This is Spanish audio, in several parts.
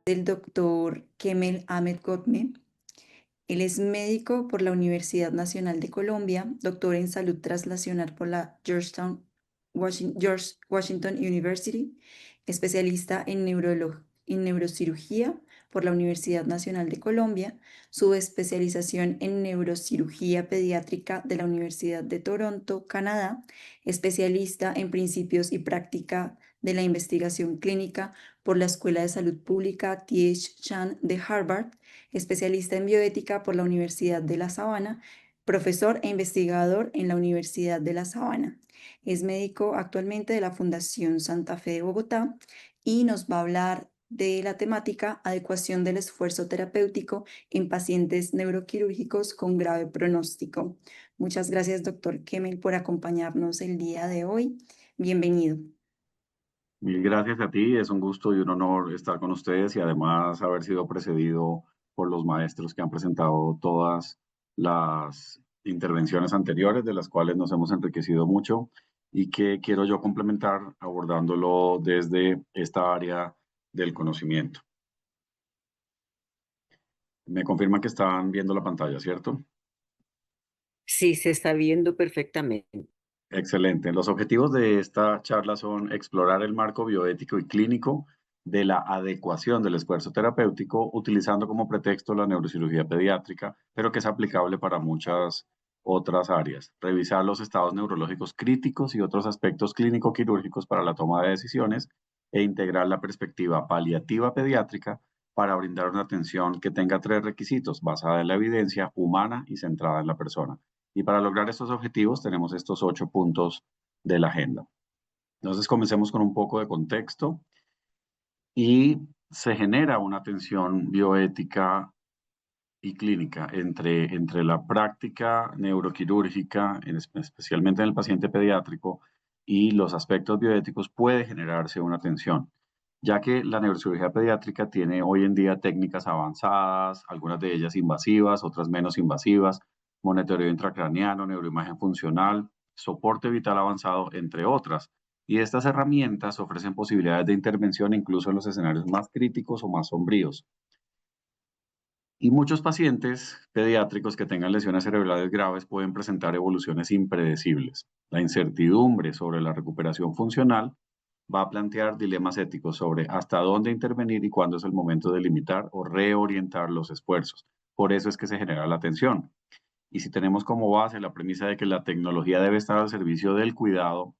del doctor Kemel Ahmed Gotme. Él es médico por la Universidad Nacional de Colombia, doctor en salud translacional por la George Washington University, especialista en neurocirugía por la Universidad Nacional de Colombia, su especialización en neurocirugía pediátrica de la Universidad de Toronto, Canadá, especialista en principios y práctica de la investigación clínica por la Escuela de Salud Pública T.H. Chan de Harvard, especialista en bioética por la Universidad de La Sabana, profesor e investigador en la Universidad de La Sabana. Es médico actualmente de la Fundación Santa Fe de Bogotá y nos va a hablar de la temática adecuación del esfuerzo terapéutico en pacientes neuroquirúrgicos con grave pronóstico. Muchas gracias, doctor Kemel, por acompañarnos el día de hoy. Bienvenido. Mil gracias a ti, es un gusto y un honor estar con ustedes y además haber sido precedido por los maestros que han presentado todas las intervenciones anteriores, de las cuales nos hemos enriquecido mucho y que quiero yo complementar abordándolo desde esta área del conocimiento. Me confirman que están viendo la pantalla, ¿cierto? Sí, se está viendo perfectamente. Excelente. Los objetivos de esta charla son explorar el marco bioético y clínico de la adecuación del esfuerzo terapéutico, utilizando como pretexto la neurocirugía pediátrica, pero que es aplicable para muchas otras áreas. Revisar los estados neurológicos críticos y otros aspectos clínico-quirúrgicos para la toma de decisiones e integrar la perspectiva paliativa pediátrica para brindar una atención que tenga tres requisitos, basada en la evidencia humana y centrada en la persona. Y para lograr estos objetivos tenemos estos 8 puntos de la agenda. Entonces comencemos con un poco de contexto y se genera una tensión bioética y clínica entre la práctica neuroquirúrgica, especialmente en el paciente pediátrico, y los aspectos bioéticos puede generarse una tensión, ya que la neurocirugía pediátrica tiene hoy en día técnicas avanzadas, algunas de ellas invasivas, otras menos invasivas, monitoreo intracraneano, neuroimagen funcional, soporte vital avanzado, entre otras. Y estas herramientas ofrecen posibilidades de intervención incluso en los escenarios más críticos o más sombríos. Y muchos pacientes pediátricos que tengan lesiones cerebrales graves pueden presentar evoluciones impredecibles. La incertidumbre sobre la recuperación funcional va a plantear dilemas éticos sobre hasta dónde intervenir y cuándo es el momento de limitar o reorientar los esfuerzos. Por eso es que se genera la tensión. Y si tenemos como base la premisa de que la tecnología debe estar al servicio del cuidado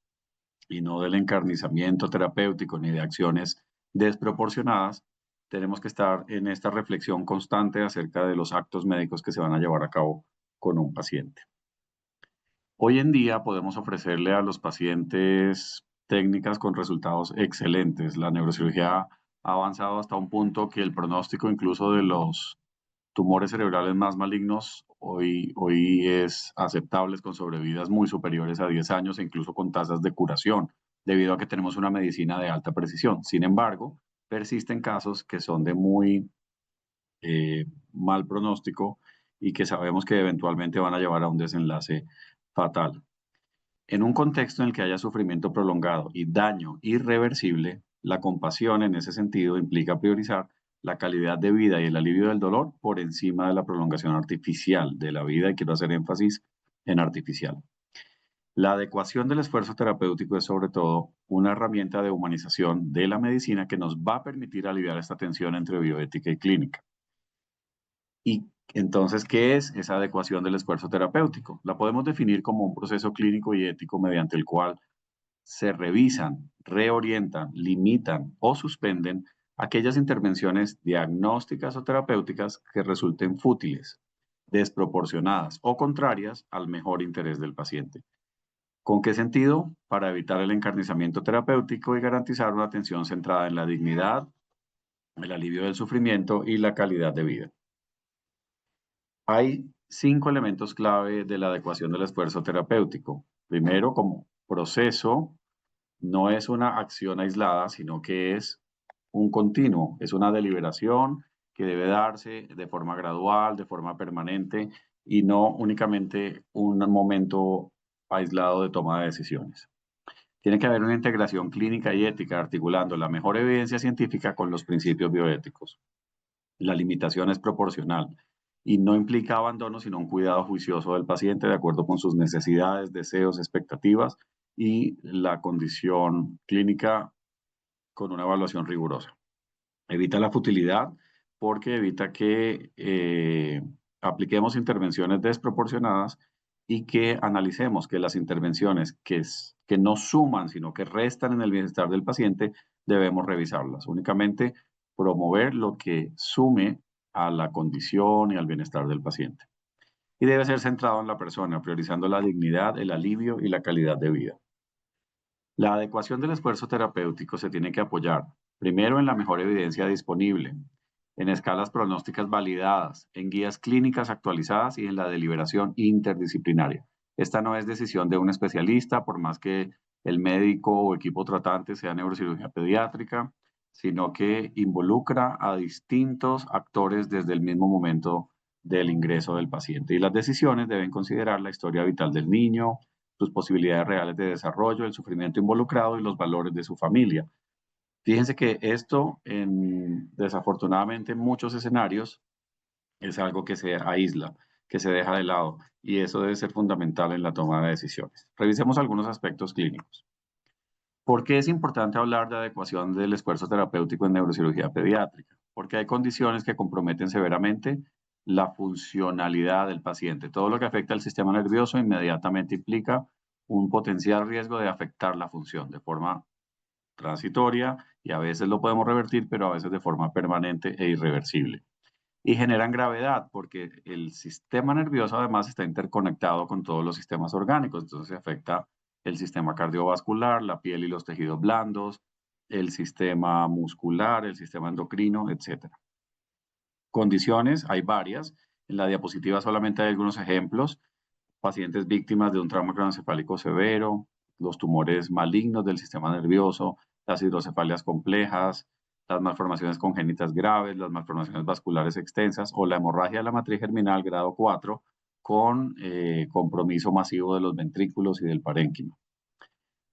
y no del encarnizamiento terapéutico ni de acciones desproporcionadas, tenemos que estar en esta reflexión constante acerca de los actos médicos que se van a llevar a cabo con un paciente. Hoy en día podemos ofrecerle a los pacientes técnicas con resultados excelentes. La neurocirugía ha avanzado hasta un punto que el pronóstico incluso de los tumores cerebrales más malignos hoy es aceptable con sobrevidas muy superiores a 10 años e incluso con tasas de curación, debido a que tenemos una medicina de alta precisión. Sin embargo, persisten casos que son de muy mal pronóstico y que sabemos que eventualmente van a llevar a un desenlace fatal. En un contexto en el que haya sufrimiento prolongado y daño irreversible, la compasión en ese sentido implica priorizar la calidad de vida y el alivio del dolor por encima de la prolongación artificial de la vida, y quiero hacer énfasis en artificial. La adecuación del esfuerzo terapéutico es sobre todo una herramienta de humanización de la medicina que nos va a permitir aliviar esta tensión entre bioética y clínica. Y entonces, ¿qué es esa adecuación del esfuerzo terapéutico? La podemos definir como un proceso clínico y ético mediante el cual se revisan, reorientan, limitan o suspenden aquellas intervenciones diagnósticas o terapéuticas que resulten fútiles, desproporcionadas o contrarias al mejor interés del paciente. ¿Con qué sentido? Para evitar el encarnizamiento terapéutico y garantizar una atención centrada en la dignidad, el alivio del sufrimiento y la calidad de vida. Hay 5 elementos clave de la adecuación del esfuerzo terapéutico. Primero, como proceso, no es una acción aislada, sino que es un continuo, es una deliberación que debe darse de forma gradual, de forma permanente y no únicamente un momento aislado de toma de decisiones. Tiene que haber una integración clínica y ética articulando la mejor evidencia científica con los principios bioéticos. La limitación es proporcional y no implica abandono, sino un cuidado juicioso del paciente de acuerdo con sus necesidades, deseos, expectativas y la condición clínica con una evaluación rigurosa. Evita la futilidad porque evita que apliquemos intervenciones desproporcionadas y que analicemos que las intervenciones que no suman, sino que restan en el bienestar del paciente, debemos revisarlas. Únicamente promover lo que sume a la condición y al bienestar del paciente. Y debe ser centrado en la persona, priorizando la dignidad, el alivio y la calidad de vida. La adecuación del esfuerzo terapéutico se tiene que apoyar, primero, en la mejor evidencia disponible, en escalas pronósticas validadas, en guías clínicas actualizadas y en la deliberación interdisciplinaria. Esta no es decisión de un especialista, por más que el médico o equipo tratante sea neurocirugía pediátrica, sino que involucra a distintos actores desde el mismo momento del ingreso del paciente. Y las decisiones deben considerar la historia vital del niño, sus posibilidades reales de desarrollo, el sufrimiento involucrado y los valores de su familia. Fíjense que esto, desafortunadamente, en muchos escenarios, es algo que se aísla, que se deja de lado, y eso debe ser fundamental en la toma de decisiones. Revisemos algunos aspectos clínicos. ¿Por qué es importante hablar de adecuación del esfuerzo terapéutico en neurocirugía pediátrica? Porque hay condiciones que comprometen severamente la funcionalidad del paciente. Todo lo que afecta al sistema nervioso inmediatamente implica un potencial riesgo de afectar la función de forma transitoria y a veces lo podemos revertir, pero a veces de forma permanente e irreversible. Y generan gravedad porque el sistema nervioso además está interconectado con todos los sistemas orgánicos, entonces afecta el sistema cardiovascular, la piel y los tejidos blandos, el sistema muscular, el sistema endocrino, etc. Condiciones, hay varias. En la diapositiva solamente hay algunos ejemplos. Pacientes víctimas de un trauma craneoencefálico severo, los tumores malignos del sistema nervioso, las hidrocefalias complejas, las malformaciones congénitas graves, las malformaciones vasculares extensas o la hemorragia de la matriz germinal grado 4 con compromiso masivo de los ventrículos y del parénquima.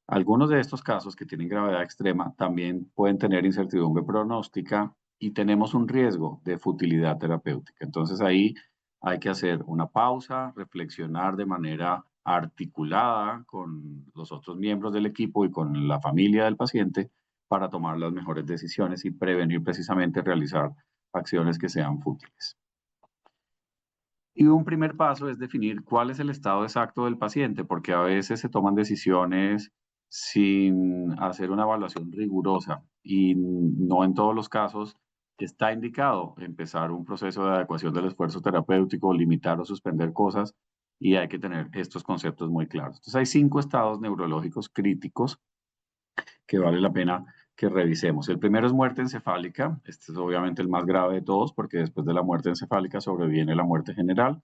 Algunos de estos casos que tienen gravedad extrema también pueden tener incertidumbre pronóstica y tenemos un riesgo de futilidad terapéutica. Entonces ahí hay que hacer una pausa, reflexionar de manera articulada con los otros miembros del equipo y con la familia del paciente para tomar las mejores decisiones y prevenir precisamente realizar acciones que sean fútiles. Y un primer paso es definir cuál es el estado exacto del paciente, porque a veces se toman decisiones sin hacer una evaluación rigurosa y no en todos los casos está indicado empezar un proceso de adecuación del esfuerzo terapéutico, limitar o suspender cosas y hay que tener estos conceptos muy claros. Entonces hay 5 estados neurológicos críticos que vale la pena que revisemos. El primero es muerte encefálica. Este es obviamente el más grave de todos porque después de la muerte encefálica sobreviene la muerte general.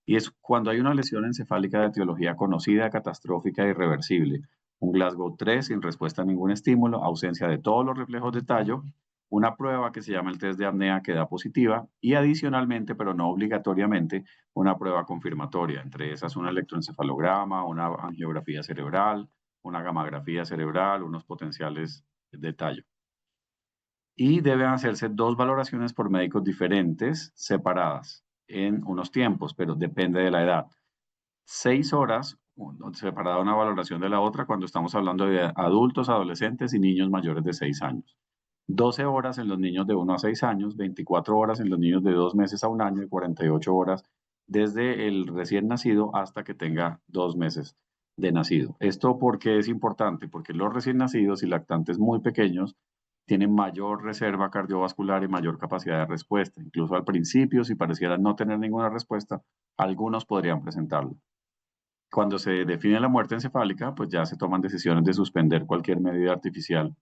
Y es cuando hay una lesión encefálica de etiología conocida, catastrófica e irreversible. Un Glasgow 3 sin respuesta a ningún estímulo, ausencia de todos los reflejos de tallo, una prueba que se llama el test de apnea que da positiva y adicionalmente, pero no obligatoriamente, una prueba confirmatoria. Entre esas un electroencefalograma, una angiografía cerebral, una gamografía cerebral, unos potenciales de tallo. Y deben hacerse 2 valoraciones por médicos diferentes, separadas en unos tiempos, pero depende de la edad. 6 horas, separada una valoración de la otra cuando estamos hablando de adultos, adolescentes y niños mayores de 6 años. 12 horas en los niños de 1 a 6 años, 24 horas en los niños de 2 meses a 1 año y 48 horas desde el recién nacido hasta que tenga 2 meses de nacido. ¿Esto por qué es importante? Porque los recién nacidos y lactantes muy pequeños tienen mayor reserva cardiovascular y mayor capacidad de respuesta. Incluso al principio, si parecieran no tener ninguna respuesta, algunos podrían presentarlo. Cuando se define la muerte encefálica, pues ya se toman decisiones de suspender cualquier medida artificial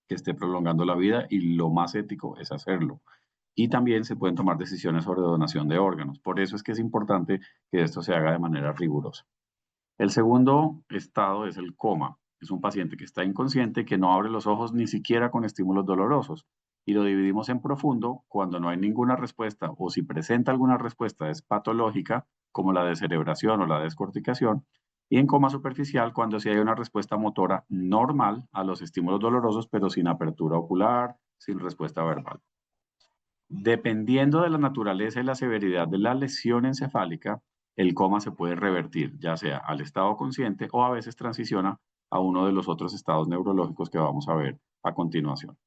que esté prolongando la vida y lo más ético es hacerlo. Y también se pueden tomar decisiones sobre donación de órganos. Por eso es que es importante que esto se haga de manera rigurosa. El segundo estado es el coma. Es un paciente que está inconsciente, que no abre los ojos ni siquiera con estímulos dolorosos. Y lo dividimos en profundo cuando no hay ninguna respuesta o si presenta alguna respuesta es patológica, como la descerebración o la descorticación. y en coma superficial cuando sí hay una respuesta motora normal a los estímulos dolorosos, pero sin apertura ocular, sin respuesta verbal. Dependiendo de la naturaleza y la severidad de la lesión encefálica, el coma se puede revertir, ya sea al estado consciente o a veces transiciona a uno de los otros estados neurológicos que vamos a ver a continuación.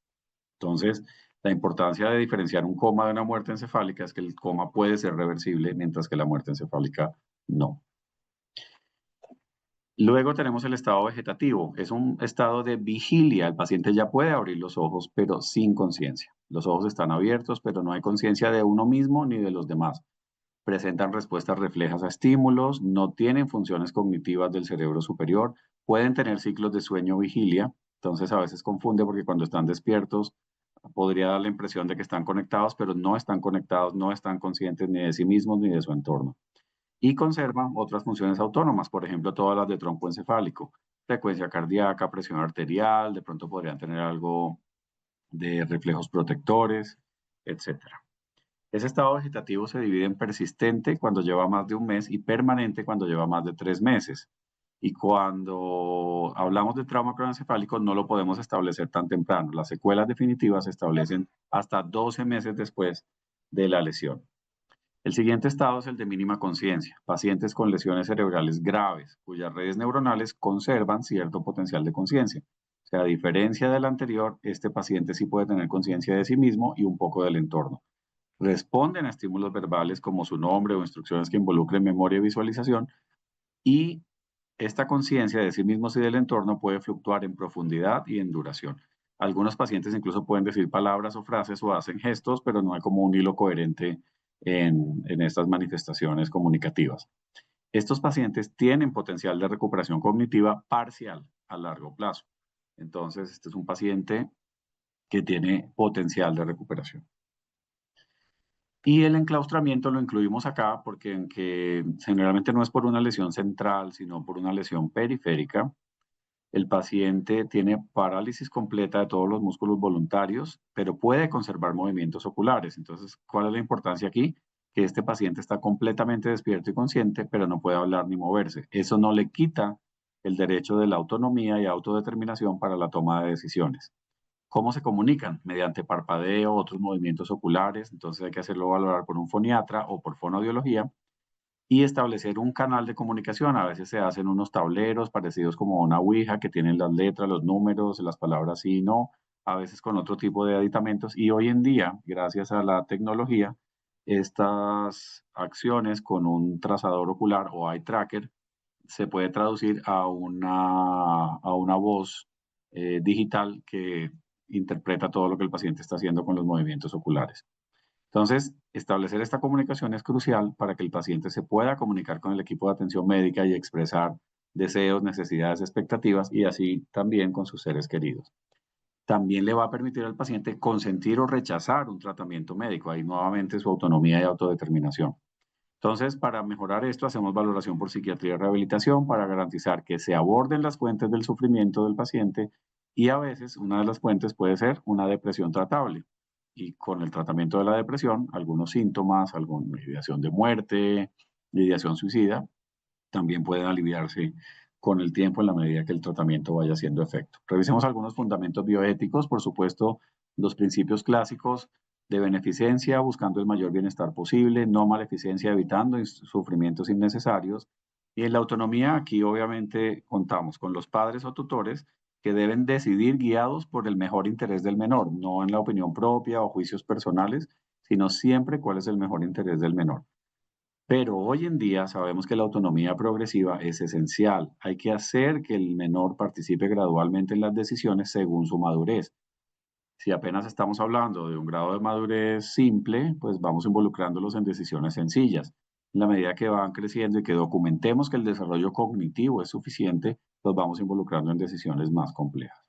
Entonces, la importancia de diferenciar un coma de una muerte encefálica es que el coma puede ser reversible, mientras que la muerte encefálica no. Luego tenemos el estado vegetativo. Es un estado de vigilia. El paciente ya puede abrir los ojos, pero sin conciencia. Los ojos están abiertos, pero no hay conciencia de uno mismo ni de los demás. Presentan respuestas reflejas a estímulos, no tienen funciones cognitivas del cerebro superior, pueden tener ciclos de sueño-vigilia. Entonces a veces confunde porque cuando están despiertos podría dar la impresión de que están conectados, pero no están conectados, no están conscientes ni de sí mismos ni de su entorno. Y conservan otras funciones autónomas, por ejemplo, todas las de tronco encefálico, frecuencia cardíaca, presión arterial, de pronto podrían tener algo de reflejos protectores, etc. Ese estado vegetativo se divide en persistente cuando lleva más de un mes y permanente cuando lleva más de 3 meses. Y cuando hablamos de trauma craneoencefálico no lo podemos establecer tan temprano. Las secuelas definitivas se establecen hasta 12 meses después de la lesión. El siguiente estado es el de mínima conciencia, pacientes con lesiones cerebrales graves, cuyas redes neuronales conservan cierto potencial de conciencia. O sea, a diferencia del anterior, este paciente sí puede tener conciencia de sí mismo y un poco del entorno. Responden a estímulos verbales como su nombre o instrucciones que involucren memoria y visualización, y esta conciencia de sí mismos y del entorno puede fluctuar en profundidad y en duración. Algunos pacientes incluso pueden decir palabras o frases o hacen gestos, pero no hay como un hilo coherente en estas manifestaciones comunicativas. Estos pacientes tienen potencial de recuperación cognitiva parcial a largo plazo. Entonces, este es un paciente que tiene potencial de recuperación. Y el enclaustramiento lo incluimos acá porque en que generalmente no es por una lesión central, sino por una lesión periférica. El paciente tiene parálisis completa de todos los músculos voluntarios, pero puede conservar movimientos oculares. Entonces, ¿cuál es la importancia aquí? Que este paciente está completamente despierto y consciente, pero no puede hablar ni moverse. Eso no le quita el derecho de la autonomía y autodeterminación para la toma de decisiones. ¿Cómo se comunican? Mediante parpadeo, otros movimientos oculares. Entonces hay que hacerlo valorar por un foniatra o por fonoaudiología y establecer un canal de comunicación. A veces se hacen unos tableros parecidos como una ouija que tienen las letras, los números, las palabras sí y no, a veces con otro tipo de aditamentos. Y hoy en día, gracias a la tecnología, estas acciones con un trazador ocular o eye tracker se puede traducir a una voz digital que interpreta todo lo que el paciente está haciendo con los movimientos oculares. Entonces, establecer esta comunicación es crucial para que el paciente se pueda comunicar con el equipo de atención médica y expresar deseos, necesidades, expectativas y así también con sus seres queridos. También le va a permitir al paciente consentir o rechazar un tratamiento médico, ahí nuevamente su autonomía y autodeterminación. Entonces, para mejorar esto, hacemos valoración por psiquiatría y rehabilitación para garantizar que se aborden las fuentes del sufrimiento del paciente y a veces una de las fuentes puede ser una depresión tratable. Y con el tratamiento de la depresión, algunos síntomas, alguna ideación de muerte, ideación suicida, también pueden aliviarse con el tiempo en la medida que el tratamiento vaya haciendo efecto. Revisemos algunos fundamentos bioéticos, por supuesto, los principios clásicos de beneficencia, buscando el mayor bienestar posible, no maleficencia, evitando sufrimientos innecesarios. Y en la autonomía, aquí obviamente contamos con los padres o tutores que deben decidir guiados por el mejor interés del menor, no en la opinión propia o juicios personales, sino siempre cuál es el mejor interés del menor. Pero hoy en día sabemos que la autonomía progresiva es esencial. Hay que hacer que el menor participe gradualmente en las decisiones según su madurez. Si apenas estamos hablando de un grado de madurez simple, pues vamos involucrándolos en decisiones sencillas. En la medida que van creciendo y que documentemos que el desarrollo cognitivo es suficiente, los vamos involucrando en decisiones más complejas.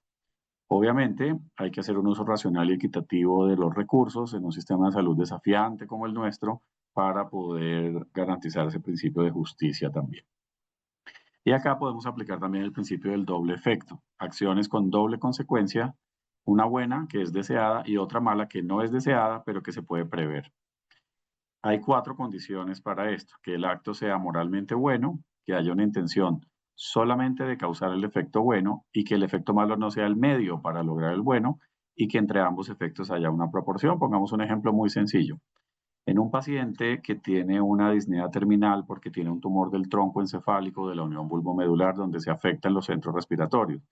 Obviamente, hay que hacer un uso racional y equitativo de los recursos en un sistema de salud desafiante como el nuestro para poder garantizar ese principio de justicia también. Y acá podemos aplicar también el principio del doble efecto, acciones con doble consecuencia, una buena que es deseada y otra mala que no es deseada, pero que se puede prever. Hay 4 condiciones para esto: que el acto sea moralmente bueno, que haya una intención solamente de causar el efecto bueno y que el efecto malo no sea el medio para lograr el bueno y que entre ambos efectos haya una proporción. Pongamos un ejemplo muy sencillo. En un paciente que tiene una disnea terminal porque tiene un tumor del tronco encefálico de la unión bulbomedular donde se afectan los centros respiratorios,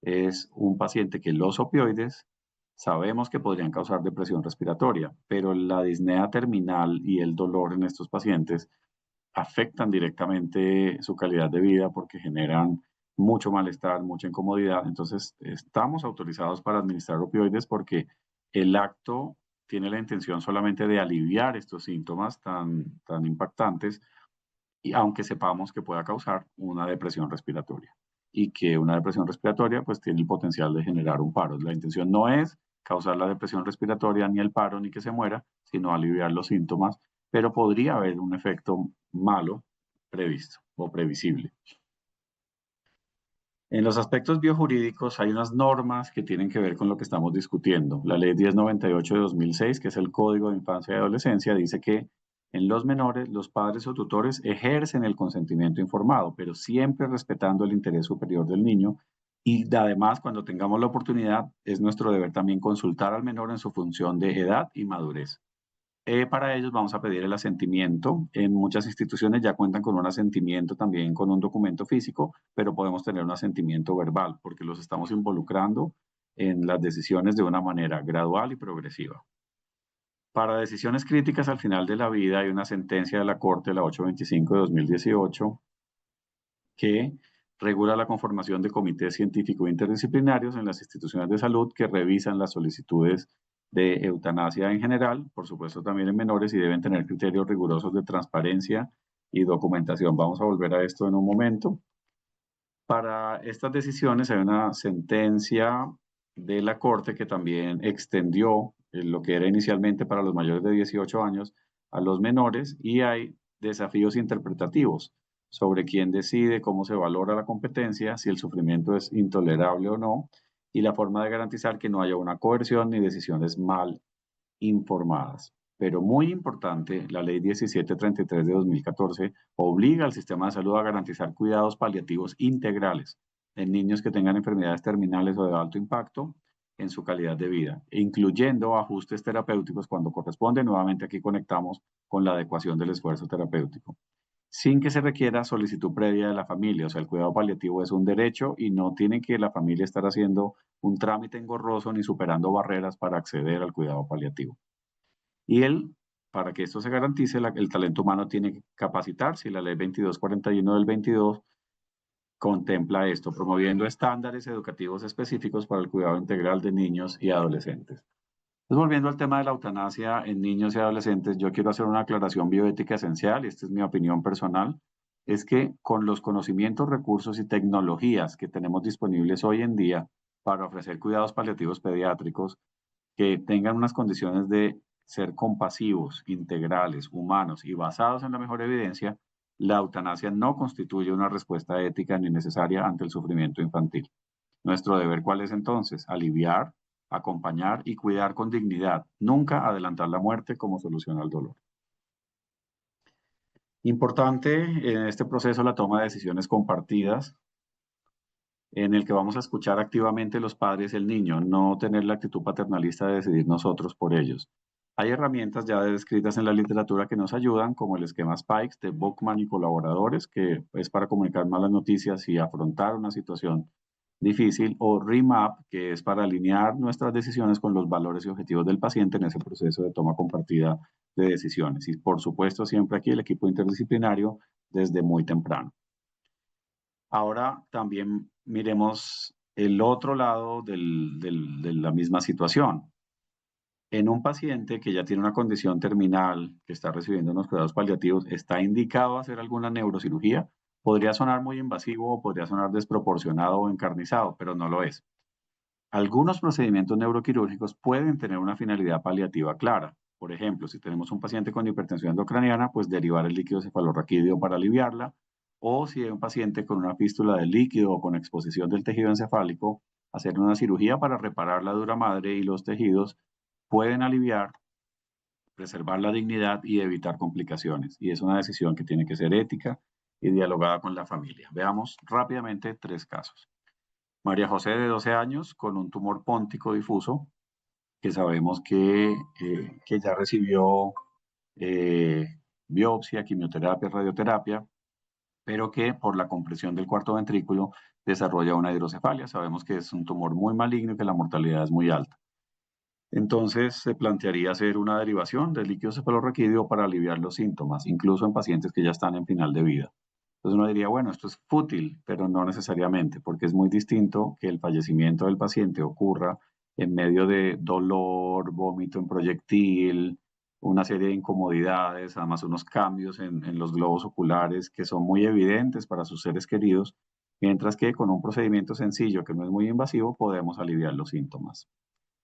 es un paciente que los opioides sabemos que podrían causar depresión respiratoria, pero la disnea terminal y el dolor en estos pacientes afectan directamente su calidad de vida porque generan mucho malestar, mucha incomodidad. Entonces, estamos autorizados para administrar opioides porque el acto tiene la intención solamente de aliviar estos síntomas tan impactantes, y aunque sepamos que pueda causar una depresión respiratoria y que una depresión respiratoria pues tiene el potencial de generar un paro. La intención no es causar la depresión respiratoria ni el paro ni que se muera, sino aliviar los síntomas, pero podría haber un efecto malo previsto o previsible. En los aspectos biojurídicos hay unas normas que tienen que ver con lo que estamos discutiendo. La Ley 1098 de 2006, que es el Código de Infancia y Adolescencia, dice que en los menores los padres o tutores ejercen el consentimiento informado, pero siempre respetando el interés superior del niño. Y además, cuando tengamos la oportunidad, es nuestro deber también consultar al menor en su función de edad y madurez. Para ellos vamos a pedir el asentimiento. En muchas instituciones ya cuentan con un asentimiento también con un documento físico, pero podemos tener un asentimiento verbal porque los estamos involucrando en las decisiones de una manera gradual y progresiva. Para decisiones críticas al final de la vida hay una sentencia de la Corte, la 825 de 2018, que regula la conformación de comités científicos interdisciplinarios en las instituciones de salud que revisan las solicitudes de eutanasia en general, por supuesto también en menores, y deben tener criterios rigurosos de transparencia y documentación. Vamos a volver a esto en un momento. Para estas decisiones hay una sentencia de la Corte que también extendió lo que era inicialmente para los mayores de 18 años a los menores, y hay desafíos interpretativos sobre quién decide, cómo se valora la competencia, si el sufrimiento es intolerable o no, y la forma de garantizar que no haya una coerción ni decisiones mal informadas. Pero muy importante, la Ley 1733 de 2014 obliga al sistema de salud a garantizar cuidados paliativos integrales en niños que tengan enfermedades terminales o de alto impacto en su calidad de vida, incluyendo ajustes terapéuticos cuando corresponde. Nuevamente aquí conectamos con la adecuación del esfuerzo terapéutico, sin que se requiera solicitud previa de la familia. O sea, el cuidado paliativo es un derecho y no tiene que la familia estar haciendo un trámite engorroso ni superando barreras para acceder al cuidado paliativo. Y para que esto se garantice, el talento humano tiene que capacitarse, y la ley 2241 del 22 contempla esto, promoviendo estándares educativos específicos para el cuidado integral de niños y adolescentes. Entonces, volviendo al tema de la eutanasia en niños y adolescentes, yo quiero hacer una aclaración bioética esencial, y esta es mi opinión personal, es que con los conocimientos, recursos y tecnologías que tenemos disponibles hoy en día para ofrecer cuidados paliativos pediátricos que tengan unas condiciones de ser compasivos, integrales, humanos y basados en la mejor evidencia, la eutanasia no constituye una respuesta ética ni necesaria ante el sufrimiento infantil. Nuestro deber, ¿cuál es entonces? Aliviar, acompañar y cuidar con dignidad, nunca adelantar la muerte como solución al dolor. Importante en este proceso la toma de decisiones compartidas, en el que vamos a escuchar activamente los padres y el niño, no tener la actitud paternalista de decidir nosotros por ellos. Hay herramientas ya descritas en la literatura que nos ayudan, como el esquema Spikes de Buchman y colaboradores, que es para comunicar malas noticias y afrontar una situación difícil, o REMAP, que es para alinear nuestras decisiones con los valores y objetivos del paciente en ese proceso de toma compartida de decisiones. Y por supuesto, siempre aquí el equipo interdisciplinario desde muy temprano. Ahora también miremos el otro lado de la misma situación. En un paciente que ya tiene una condición terminal, que está recibiendo unos cuidados paliativos, ¿está indicado hacer alguna neurocirugía? Podría sonar muy invasivo o podría sonar desproporcionado o encarnizado, pero no lo es. Algunos procedimientos neuroquirúrgicos pueden tener una finalidad paliativa clara. Por ejemplo, si tenemos un paciente con hipertensión endocraniana, pues derivar el líquido cefalorraquídeo para aliviarla, o si hay un paciente con una fístula del líquido o con exposición del tejido encefálico, hacer una cirugía para reparar la dura madre y los tejidos pueden aliviar, preservar la dignidad y evitar complicaciones. Y es una decisión que tiene que ser ética y dialogada con la familia. Veamos rápidamente 3 casos. María José, de 12 años, con un tumor póntico difuso, que sabemos que ya recibió biopsia, quimioterapia, radioterapia, pero que por la compresión del cuarto ventrículo desarrolla una hidrocefalia. Sabemos que es un tumor muy maligno y que la mortalidad es muy alta. Entonces se plantearía hacer una derivación del líquido cefalorraquídeo para aliviar los síntomas, incluso en pacientes que ya están en final de vida. Entonces uno diría, bueno, esto es fútil, pero no necesariamente, porque es muy distinto que el fallecimiento del paciente ocurra en medio de dolor, vómito en proyectil, una serie de incomodidades, además unos cambios en los globos oculares que son muy evidentes para sus seres queridos, mientras que con un procedimiento sencillo que no es muy invasivo podemos aliviar los síntomas.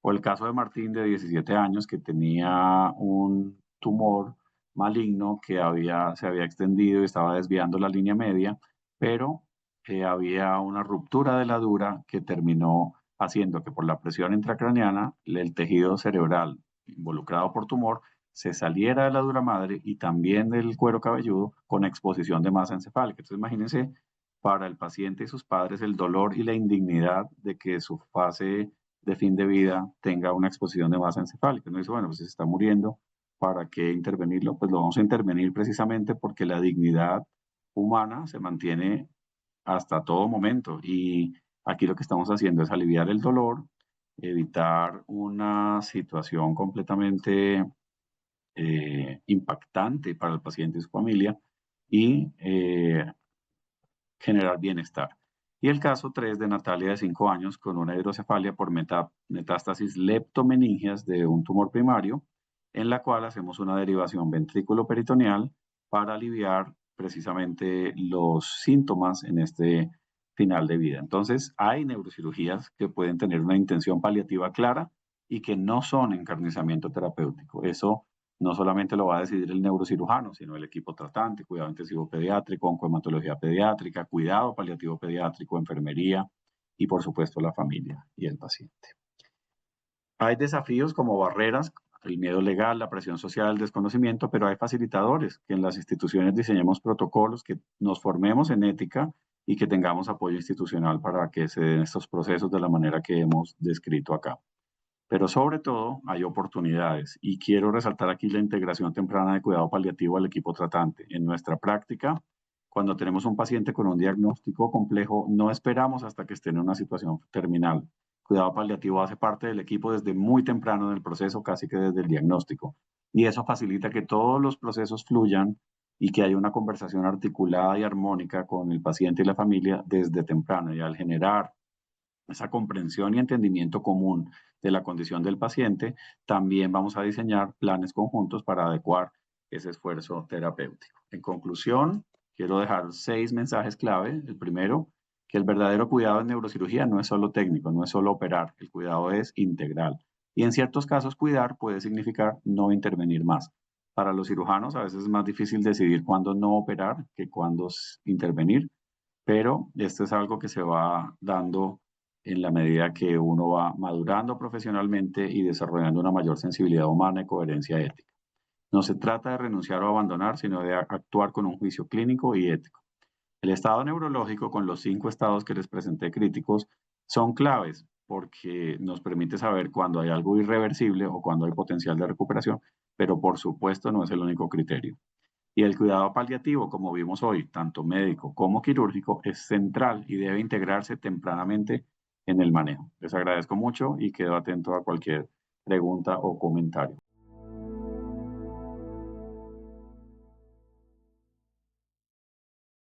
O el caso de Martín, de 17 años, que tenía un tumor maligno que se había extendido y estaba desviando la línea media, pero había una ruptura de la dura que terminó haciendo que por la presión intracraneana el tejido cerebral involucrado por tumor se saliera de la dura madre y también del cuero cabelludo con exposición de masa encefálica. Entonces imagínense para el paciente y sus padres el dolor y la indignidad de que su fase de fin de vida tenga una exposición de masa encefálica. Uno dice, bueno, pues si se está muriendo, ¿para qué intervenirlo? Pues lo vamos a intervenir precisamente porque la dignidad humana se mantiene hasta todo momento. Y aquí lo que estamos haciendo es aliviar el dolor, evitar una situación completamente impactante para el paciente y su familia y generar bienestar. Y el caso 3 de Natalia, de 5 años, con una hidrocefalia por metástasis leptomeningeas de un tumor primario, en la cual hacemos una derivación ventrículo-peritoneal para aliviar precisamente los síntomas en este final de vida. Entonces, hay neurocirugías que pueden tener una intención paliativa clara y que no son encarnizamiento terapéutico. Eso no solamente lo va a decidir el neurocirujano, sino el equipo tratante, cuidado intensivo pediátrico, oncohematología pediátrica, cuidado paliativo pediátrico, enfermería y por supuesto la familia y el paciente. Hay desafíos como barreras, el miedo legal, la presión social, el desconocimiento, pero hay facilitadores, que en las instituciones diseñemos protocolos, que nos formemos en ética y que tengamos apoyo institucional para que se den estos procesos de la manera que hemos descrito acá. Pero sobre todo hay oportunidades y quiero resaltar aquí la integración temprana de cuidado paliativo al equipo tratante. En nuestra práctica, cuando tenemos un paciente con un diagnóstico complejo, no esperamos hasta que esté en una situación terminal. Cuidado paliativo hace parte del equipo desde muy temprano en el proceso, casi que desde el diagnóstico. Y eso facilita que todos los procesos fluyan y que haya una conversación articulada y armónica con el paciente y la familia desde temprano. Y al generar esa comprensión y entendimiento común de la condición del paciente, también vamos a diseñar planes conjuntos para adecuar ese esfuerzo terapéutico. En conclusión, quiero dejar 6 mensajes clave. El primero, que el verdadero cuidado en neurocirugía no es solo técnico, no es solo operar, el cuidado es integral. Y en ciertos casos cuidar puede significar no intervenir más. Para los cirujanos a veces es más difícil decidir cuándo no operar que cuándo intervenir, pero esto es algo que se va dando en la medida que uno va madurando profesionalmente y desarrollando una mayor sensibilidad humana y coherencia ética. No se trata de renunciar o abandonar, sino de actuar con un juicio clínico y ético. El estado neurológico, con los 5 estados que les presenté críticos, son claves porque nos permite saber cuándo hay algo irreversible o cuándo hay potencial de recuperación, pero por supuesto no es el único criterio. Y el cuidado paliativo, como vimos hoy, tanto médico como quirúrgico, es central y debe integrarse tempranamente en el manejo. Les agradezco mucho y quedo atento a cualquier pregunta o comentario.